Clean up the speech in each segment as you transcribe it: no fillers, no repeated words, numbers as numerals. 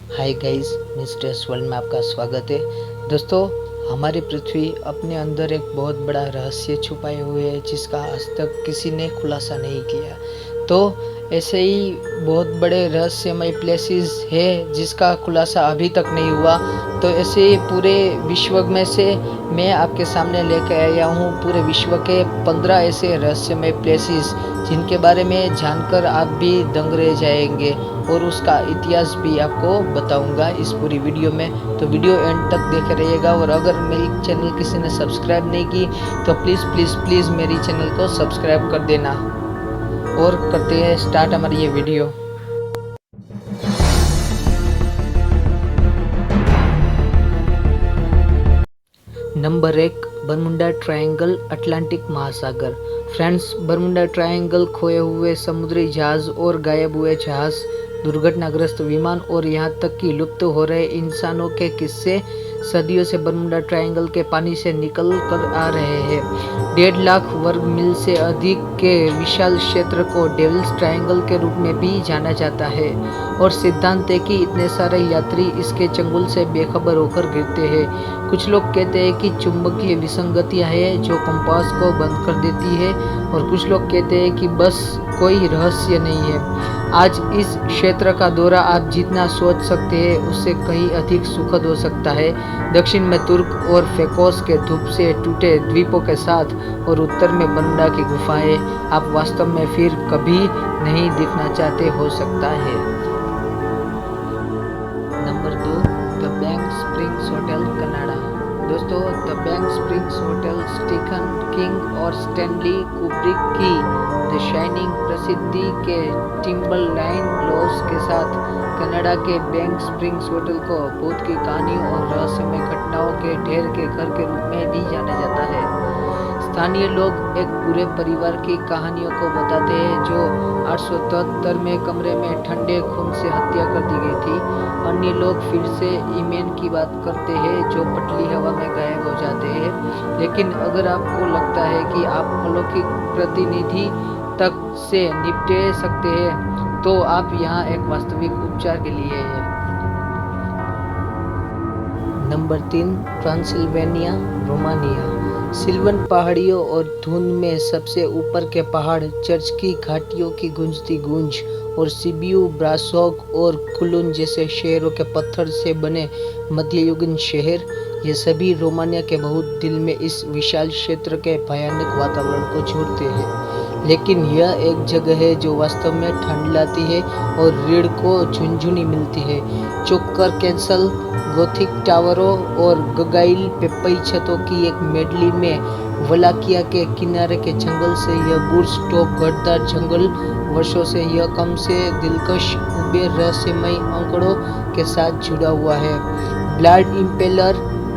Hi guys, misters world में आपका स्वागत है। दोस्तों, हमारी पृथ्वी अपने अंदर एक बहुत बड़ा रहस्य छुपाए हुए है जिसका आज तक किसी ने खुलासा नहीं किया। तो ऐसे ही बहुत बड़े रहस्यमय प्लेसेस है जिसका खुलासा अभी तक नहीं हुआ। तो ऐसे ही पूरे विश्व में से मैं आपके सामने लेकर आया हूँ पूरे विश्व के 15 ऐसे रहस्यमय प्लेसेस जिनके बारे में जानकर आप भी दंग रह जाएंगे और उसका इतिहास भी आपको बताऊंगा इस पूरी वीडियो में। तो वीडियो एंड तक देखे रहिएगा। और अगर मेरी चैनल किसी ने सब्सक्राइब नहीं की तो प्लीज़ प्लीज़ प्लीज़ मेरी चैनल को सब्सक्राइब कर देना। और करते हैं स्टार्ट हमारी ये video. Number 1, Bermuda triangle, Atlantic महासागर। फ्रेंड्स, बरमुडा ट्रायंगल खोए हुए समुद्री जहाज और गायब हुए जहाज, दुर्घटनाग्रस्त विमान और यहाँ तक कि लुप्त हो रहे इंसानों के किस्से सदियों से बरमुडा ट्रायंगल के पानी से निकल कर आ रहे हैं। 1.5 लाख वर्ग मील से अधिक के विशाल क्षेत्र को डेविल्स ट्रायंगल के रूप में भी जाना जाता है और सिद्धांत है कि इतने सारे यात्री इसके चंगुल से बेखबर होकर गिरते हैं। कुछ लोग कहते हैं कि चुंबकीय विसंगतियां हैं जो कंपास को बंद कर देती है और कुछ लोग कहते हैं कि बस कोई रहस्य नहीं है। आज इस क्षेत्र का दौरा आप जितना सोच सकते हैं उससे कहीं अधिक सुखद हो सकता है। दक्षिण में तुर्क और फेकोस के धूप से टूटे द्वीपों के साथ और उत्तर में बरमुडा की गुफाएं आप वास्तव में फिर कभी नहीं दिखना चाहते हो सकता है। Number 2, the Banff Springs hotel, Canada. दोस्तों, the Banff Springs hotel Stephen King और स्टैनली कुब्रिक की द शाइनिंग प्रसिद्धि के टिम्बरलाइन लॉज के साथ कनाडा के बैंक स्प्रिंग्स होटल को भूत की कहानियों और रहस्यमय घटनाओं के ढेर के घर के रूप में भी जाना जाता है। स्थानीय लोग एक पूरे परिवार की कहानियों को बताते हैं जो 873 में कमरे में ठंडे खून से हत्या कर दी गई थी। अन्य लोग फिर से ईमेन की बात करते हैं जो पतली हवा में गायब हो जाते हैं। लेकिन अगर आपको लगता है कि आप अलौकिक प्रतिनिधि तक से निपटे सकते हैं तो आप यहाँ एक वास्तविक उपचार के लिए हैं। Number 3, Transylvania, Romania. सिल्वन पहाड़ियों और धुंध में सबसे ऊपर के पहाड़, चर्च की घाटियों की गूंजती गूंज और सिबियू, ब्रासोग और कुलुन जैसे शहरों के पत्थर से बने मध्ययुगीन शहर, ये सभी रोमानिया के बहुत दिल में इस विशाल क्षेत्र के भयानक वातावरण को जोड़ते हैं। लेकिन यह एक जगह है जो वास्तव में ठंड लाती है और रीढ़ को झुनझुनी मिलती है। चोक्कर कैसल, गोथिक टावरों और गगाइल पेपई छतों की एक मेडली में वलाकिया के किनारे के जंगल से यह बुर्ज टॉप घटदार जंगल वर्षों से यह कम से दिलकश उबे रहस्यमय आंकड़ों के साथ जुड़ा हुआ है। ब्लाड इम्पेलर,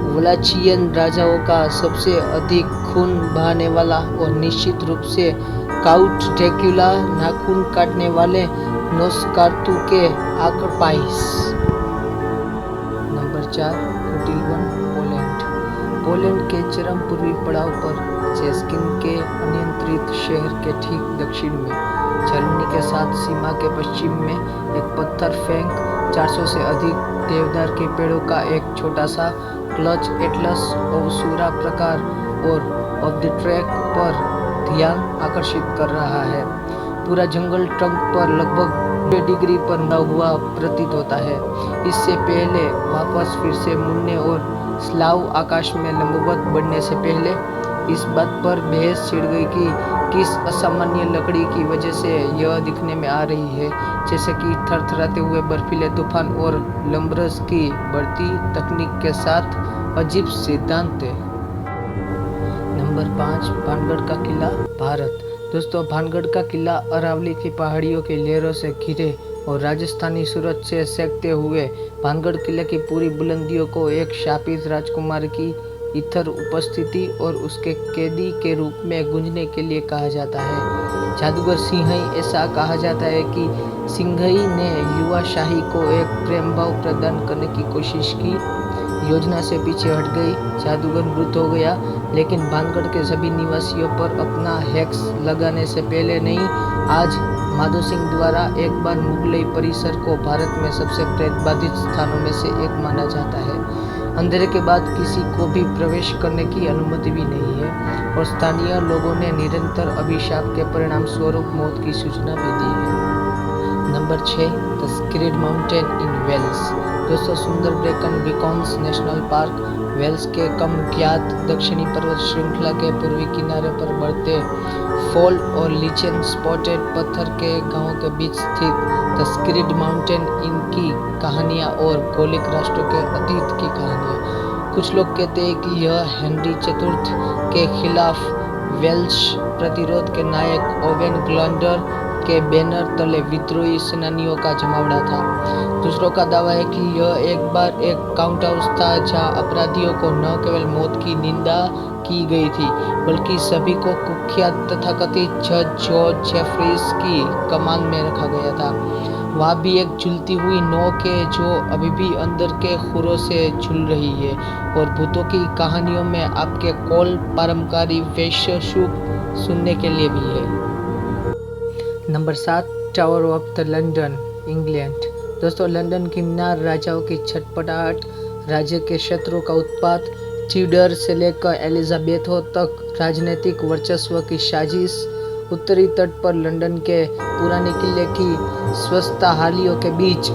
वलाचियन राजाओं का सबसे अधिक खून बहाने वाला और निश्चित रूप से काउंट ड्रैकुला, नाखून काटने वाले नोस्कार्तु के आक्रपाइस। नंबर 4, कुटिलवन, पोलैंड। पोलैंड के चरम पूर्वी पड़ाव पर चेस्किन के अनियंत्रित शहर के ठीक दक्षिण में जर्मनी के साथ सीमा के पश्चिम में एक पत्थर फेंक 400 से अधिक देवदार के पेड़ों का एक छोटा सा क्लच एटलस अवसूरा प्रकार और ऑफ द ट्रैक पर ध्यान आकर्षित कर रहा है। पूरा जंगल ट्रंक पर लगभग 2 डिग्री पर मुड़ा हुआ प्रतीत होता है। इससे पहले वापस फिर से मुड़ने और स्लाव आकाश में लंबवत बढ़ने से पहले इस बात पर बहस छिड़ गई कि किस असामान्य लकड़ी की वजह से यह दिखने में आ रही है, जैसे कि थरथराते हुए बर्फीले तूफान और लंबरस की बढ़ती तकनीक के साथ अजीब सिद्धांत है। नंबर 5, भानगढ़ का किला, भारत। दोस्तों, भानगढ़ का किला अरावली की पहाड़ियों की लहरों से घिरे और राजस्थानी सूरज से सेकते हुए भानगढ़ किले की पूरी बुलंदियों को एक शापित राजकुमार की इथर उपस्थिति और उसके कैदी के रूप में गूंजने के लिए कहा जाता है। जादूगर सिंहई, ऐसा कहा जाता है कि सिंहई ने युवा शाही को एक प्रेम भाव प्रदान करने की कोशिश की। योजना से पीछे हट गई। जादूगर मृत हो गया, लेकिन भानगढ़ के सभी निवासियों पर अपना हेक्स लगाने से पहले नहीं, आज माधो सिंह द्वारा एक बार मुगलई परिसर को भारत में सबसे प्रेत बाधित स्थानों में से एक माना जाता है। अंधेरे के बाद किसी को भी प्रवेश करने की अनुमति भी नहीं है और स्थानीय लोगों ने निरंतर अभिशाप के परिणाम स्वरूप मौत की सूचना भी दी है। Number 6, the Skirrid mountain in Wales. दोस्तों, सुंदर Brecon Beacons National Park Wales के कम ज्ञात दक्षिणी पर्वत श्रृंखला के पूर्वी किनारे पर बढ़ते फॉल और लीचेन स्पॉटेड पत्थर के गांवों के बीच स्थित द स्क्रीड माउंटेन इनकी कहानियां और गौलिक राष्ट्रों के अतीत की कहानियां। कुछ लोग कहते हैं कि यह हेनरी चतुर्थ के खिलाफ वेल्श प्रतिरोध के नायक ओवेन ग्लैंडर के बैनर तले विद्रोही सेनानियों का जमावड़ा था। दूसरों का दावा है कि यह एक बार एक काउंट हाउस था जहां अपराधियों को न केवल मौत की निंदा की गई थी, बल्कि सभी को कुख्यात तथाकथित जज जॉर्ज जेफरीज की कमान में रखा गया था। वहाँ भी एक झूलती हुई नोक है जो अभी भी अंदर के खुरों से झूल रही है, और भूतों की कहानियों में आपके कॉल पारंपरिक वैश्य सूप सुनने के लिए भी है। Number 7, tower of the London, England. दोस्तों, लंदन की मीनार राजाओं की छटपटाहट, राज्य के शत्रु का उत्पात, ट्यूडर से लेकर एलिजाबेथों तक राजनीतिक वर्चस्व की साजिश, उत्तरी तट पर लंदन के पुराने किले की स्वच्छता हालियों के बीच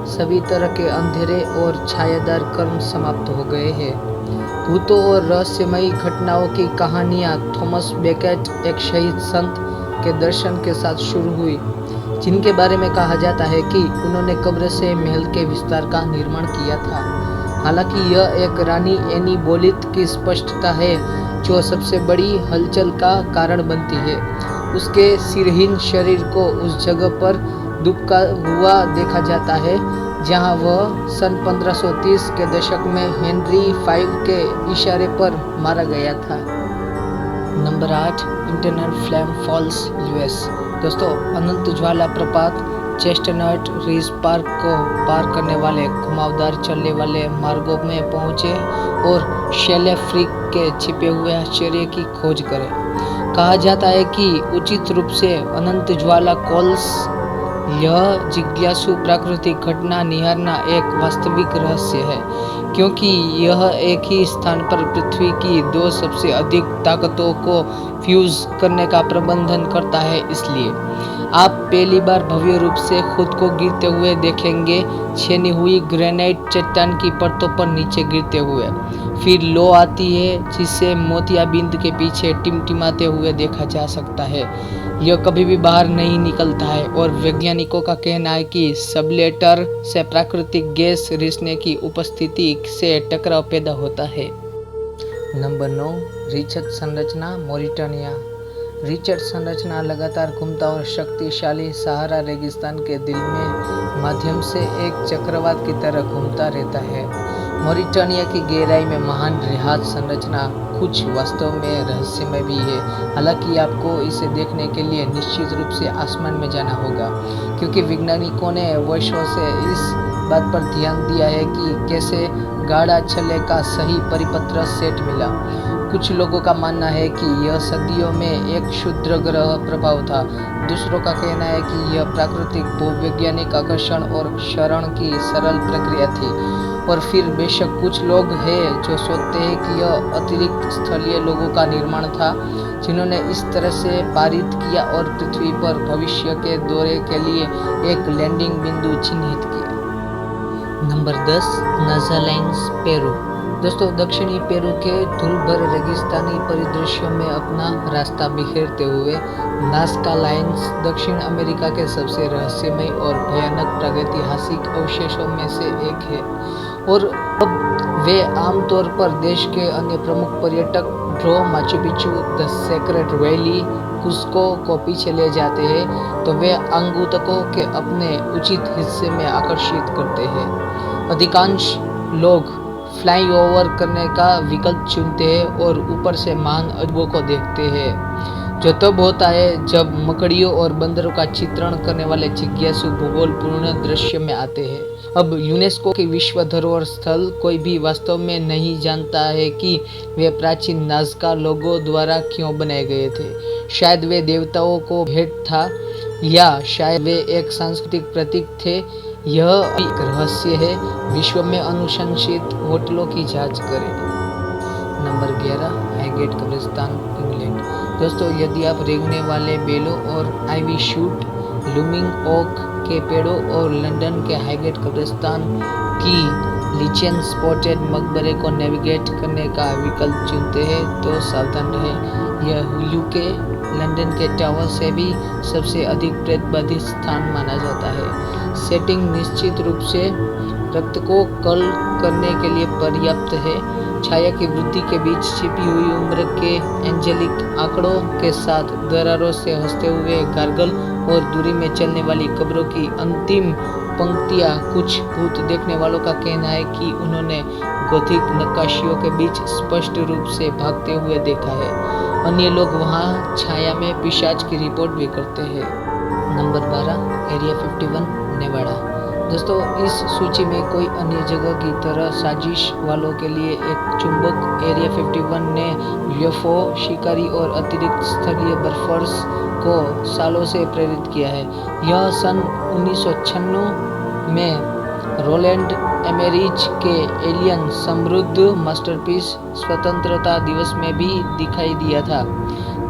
सभी तरह के अंधेरे और छायादार कर्म समाप्त हो गए हैं। भूतों और रहस्यमयी घटनाओं की कहानियाँ थॉमस बेकेट, एक शहीद संत के दर्शन के साथ शुरू हुई, जिनके बारे में कहा जाता है कि उन्होंने कब्र से महल के विस्तार का निर्माण किया था। हालांकि यह एक रानी एनी बोलित की स्पष्टता है जो सबसे बड़ी हलचल का कारण बनती है। उसके सिरहीन शरीर को उस जगह पर दुबका हुआ देखा जाता है जहां वह सन 1530 के दशक में हेनरी V के इशारे पर मारा गया था। Number 8, Internal Flame Falls, US. दोस्तों, अनंत ज्वाला प्रपात चेस्टनट रिज पार्क को पार करने वाले घुमावदार चलने वाले मार्गों में पहुंचे और शैले फ्रीक के छिपे हुए आश्चर्य की खोज करें। कहा जाता है कि उचित रूप से अनंत ज्वाला कॉल्स, यह जिज्ञासु प्राकृतिक घटना निहारना एक वास्तविक रहस्य है, क्योंकि यह एक ही स्थान पर पृथ्वी की 2 सबसे अधिक ताकतों को फ्यूज करने का प्रबंधन करता है। इसलिए आप पहली बार भव्य रूप से खुद को गिरते हुए देखेंगे, छेनी हुई ग्रेनाइट चट्टान की परतों पर नीचे गिरते हुए। फिर लो आती है जिसे मोतियाबिंद के पीछे टिमटिमाते हुए देखा जा सकता है। यह कभी भी बाहर नहीं निकलता है और वैज्ञानिकों का कहना है कि सबलेटर से प्राकृतिक गैस रिसने की उपस्थिति से टकराव पैदा होता है। नंबर 9, रिचर्ड संरचना, मॉरिटानिया। रिचर्ड संरचना लगातार घूमता और शक्तिशाली सहारा रेगिस्तान के दिल में माध्यम से एक चक्रवात की तरह घूमता रहता है। मॉरिटानिया की गहराई में महान रिहाज संरचना कुछ वास्तव में रहस्यमय भी है। हालांकि आपको इसे देखने के लिए निश्चित रूप से आसमान में जाना होगा, क्योंकि वैज्ञानिकों ने वर्षों से इस बात पर ध्यान दिया है कि कैसे गाढ़ा छल्ले का सही परिपत्र सेट मिला। कुछ लोगों का मानना है कि यह सदियों में एक क्षुद्र ग्रह प्रभाव था। दूसरों का कहना है कि यह प्राकृतिक भूवैज्ञानिक आकर्षण और क्षरण की सरल प्रक्रिया थी। और फिर बेशक कुछ लोग हैं जो सोचते हैं कि यह अतिरिक्त स्थलीय लोगों का निर्माण था, जिन्होंने इस तरह से पारित किया और पृथ्वी पर भविष्य के दौरे के लिए एक लैंडिंग बिंदु चिन्हित किया। नंबर 10, नाजालैंड्स, पेरू। दोस्तों, दक्षिणी पेरू के धूलभर रेगिस्तानी परिदृश्यों में अपना रास्ता बिखेरते हुए नाज़का लाइन्स दक्षिण अमेरिका के सबसे रहस्यमय और भयानक प्रागैतिहासिक अवशेषों में से एक है, और अब वे आमतौर पर देश के अन्य प्रमुख पर्यटक draw, Machu Picchu, the Sacred Valley, Cusco को पीछे ले जाते हैं, तो वे आगंतुकों के अपने उचित हिस्से में आकर्षित करते हैं। अधिकांश लोग फ्लाई ओवर करने का विकल्प चुनते हैं और ऊपर से महान अजूबों को देखते हैं, जो तब होता है जब मकड़ियों और बंदरों का चित्रण करने वाले जिज्ञासु भूगोलपूर्ण दृश्य में आते हैं। अब यूनेस्को के विश्व धरोहर स्थल कोई भी वास्तव में नहीं जानता है कि वे प्राचीन नाज़का लोगों द्वारा क्यों बनाए गए थे। शायद वे देवताओं को भेंट था, या शायद वे एक सांस्कृतिक प्रतीक थे। यह एक रहस्य है। विश्व में अनुशंसित होटलों की जांच करें। नंबर 11, हाईगेट कब्रिस्तान, इंग्लैंड। दोस्तों, यदि आप रेंगने वाले बेलों और आइवी शूट, लूमिंग ओक के पेड़ों और लंदन के हाईगेट कब्रिस्तान की लिचेन स्पॉटेड मकबरे को नेविगेट करने का विकल्प चुनते हैं तो सावधान रहें। यह यूके लंदन के टावर से भी सबसे अधिक प्रेतबाधित स्थान माना जाता है। सेटिंग निश्चित रूप से रक्त को कल करने के लिए पर्याप्त है। छाया की वृद्धि के बीच छिपी हुई उम्र के एंजेलिक आंकड़ों के साथ दरारों से हंसते हुए गार्गल और दूरी में चलने वाली कब्रों की अंतिम पंक्तियां। कुछ भूत देखने वालों का कहना है कि उन्होंने गोथिक नक्काशियों के बीच स्पष्ट रूप से भागते हुए देखा है। अन्य लोग वहां छाया में पिशाच की रिपोर्ट भी करते हैं। Number 12, area 51, नेवाड़ा। दोस्तों, इस सूची में कोई अन्य जगह की तरह साजिश वालों के लिए एक चुंबक एरिया 51 ने यूएफओ शिकारी और अतिरिक्त स्थलीय बर्फर्स को सालों से प्रेरित किया है। यह सन 1996 में रोलैंड एमेरिच के एलियन समृद्ध मास्टरपीस स्वतंत्रता दिवस में भी दिखाई दिया था।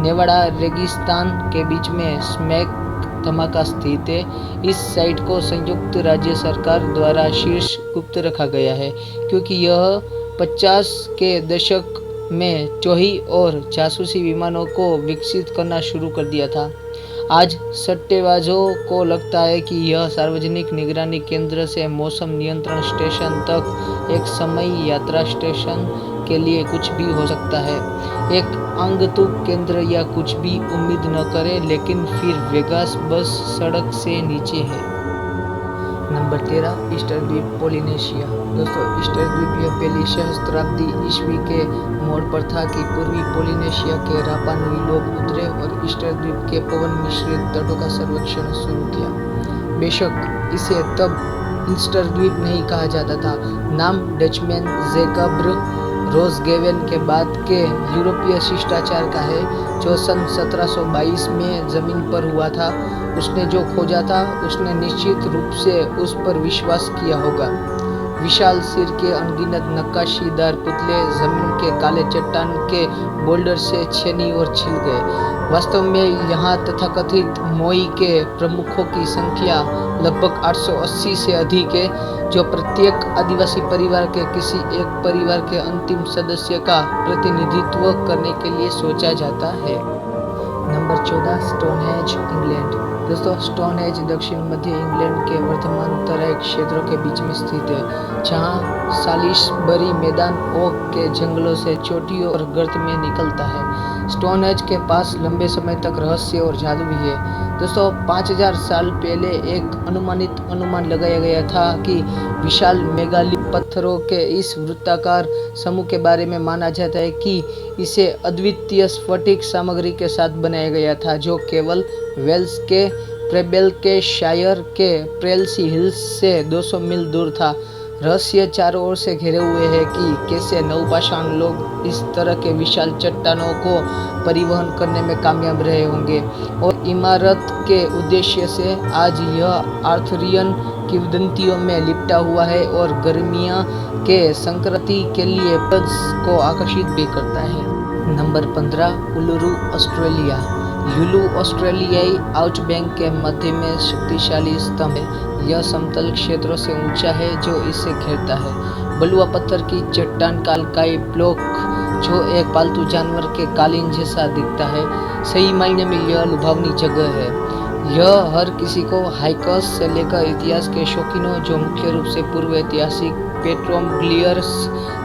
नेवाड़ा रेगिस्तान के बीच में स्मैक धमाका स्थित है। इस साइट को संयुक्त राज्य सरकार द्वारा शीर्ष गुप्त रखा गया है क्योंकि यह 50 के दशक में टोही और जासूसी विमानों को विकसित करना शुरू कर दिया था। आज सट्टेबाजों को लगता है कि यह सार्वजनिक निगरानी केंद्र से मौसम नियंत्रण स्टेशन तक एक समय यात्रा स्टेशन के लिए कुछ भी हो सकता है। एक आगंतुक केंद्र या कुछ भी उम्मीद न करें, लेकिन फिर वेगास बस सड़क से नीचे है। नंबर 13, ईस्टर द्वीप, पोलिनेशिया। दोस्तों, ईस्टर द्वीप यह पहली सहस्त्राब्दी ईस्वी के मोड़ पर था कि पूर्वी पोलिनेशिया के रापा नुई लोग उतरे और ईस्टर द्वीप के पवन मिश्रित तटों का सर्वेक्षण शुरू किया। बेशक इसे तब ईस्टर द्वीप नहीं कहा जाता था। नाम डचमैन जैकब रोसगेवेन के बाद के यूरोपीय शिष्टाचार का है, जो सन 1722 में जमीन पर हुआ था। उसने जो खोजा था उसने निश्चित रूप से उस पर विश्वास किया होगा। विशाल सिर के अनगिनत नक्काशीदार पुतले जमीन के काले चट्टान के बोल्डर से छेनी और छिल गए। वास्तव में यहाँ तथाकथित मोई के प्रमुखों की संख्या लगभग 880 से अधिक है, जो प्रत्येक आदिवासी परिवार के किसी एक परिवार के अंतिम सदस्य का प्रतिनिधित्व करने के लिए सोचा जाता है। Number 14, Stonehenge, England. दोस्तों, स्टोनहेंज दक्षिण मध्य इंग्लैंड के वर्तमान तराई क्षेत्रों के बीच में स्थित है, जहां सालिसबरी मैदान ओक के जंगलों से चोटियों और गर्त में निकलता है। स्टोनहेंज के पास लंबे समय तक रहस्य और जादू भी है। दोस्तों, 5000 साल पहले एक अनुमानित अनुमान लगाया गया था कि विशाल मेगालिथ पत्थरों के इस वृत्ताकार समूह के बारे में माना जाता है कि इसे अद्वितीय स्फटिक सामग्री के साथ बनाया गया था, जो केवल वेल्स के प्रेबेल के शायर के प्रेलसी हिल्स से 200 मील दूर था। रहस्य चारों ओर से घिरे हुए है कि कैसे नवपाषाण लोग इस तरह के विशाल चट्टानों को परिवहन करने में कामयाब रहे होंगे, और इमारत के उद्देश्य से आज यह आर्थरियन किंवदंतियों में लिपटा हुआ है और गर्मियां के संक्रांति के लिए बर्ड्स को आकर्षित भी करता है। Number 15, Uluru, Australia. यूलू ऑस्ट्रेलियाई आउटबैंक के मध्य में शक्तिशाली स्तंभ है। यह समतल क्षेत्रों से ऊंचा है जो इसे घेरता है। बलुआ पत्थर की चट्टान का अलकाई ब्लॉक, जो एक पालतू जानवर के कालीन जैसा दिखता है। सही मायने में यह लुभावनी जगह है। यह हर किसी को, हाइकर्स से लेकर इतिहास के शौकीनों जो मुख्य रूप से पूर्व ऐतिहासिक पेट्रोग्लियर्स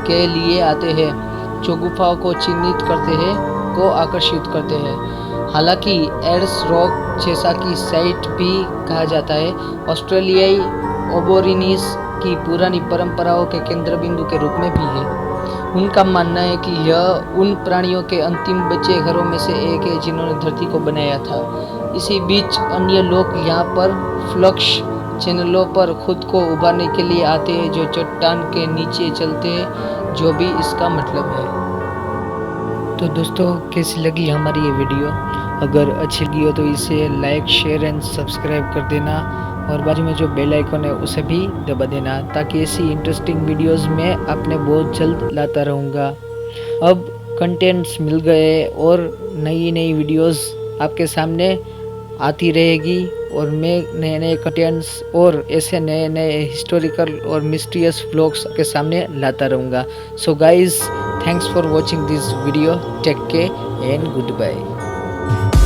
के लिए आते हैं, जो गुफाओं को चिन्हित करते हैं, को आकर्षित करते हैं। हालांकि एड्स रॉक जैसा की साइट भी कहा जाता है, ऑस्ट्रेलियाई ओबोरिनीस की पुरानी परंपराओं के केंद्र बिंदु के रूप में भी है। उनका मानना है कि यह उन प्राणियों के अंतिम बचे घरों में से एक है जिन्होंने धरती को बनाया था। इसी बीच अन्य लोग यहाँ पर फ्लक्स चैनलों पर खुद को उभारने के लिए आते हैं, जो चट्टान के नीचे चलते हैं, जो भी इसका मतलब है। तो दोस्तों, कैसी लगी हमारी ये वीडियो? अगर अच्छी लगी हो तो इसे लाइक, शेयर एंड सब्सक्राइब कर देना और बाजू में जो बेल आइकन है उसे भी दबा देना, ताकि ऐसी इंटरेस्टिंग वीडियोस मैं अपने बहुत जल्द लाता रहूँगा। अब कंटेंट्स मिल गए और नई नई वीडियोस आपके सामने आती रहेगी और मैं नए नए कंटेंट्स और ऐसे नए नए हिस्टोरिकल और मिस्टीरियस व्लॉग्स आपके सामने लाता रहूँगा। So guys, thanks for watching this video. Take care and good bye.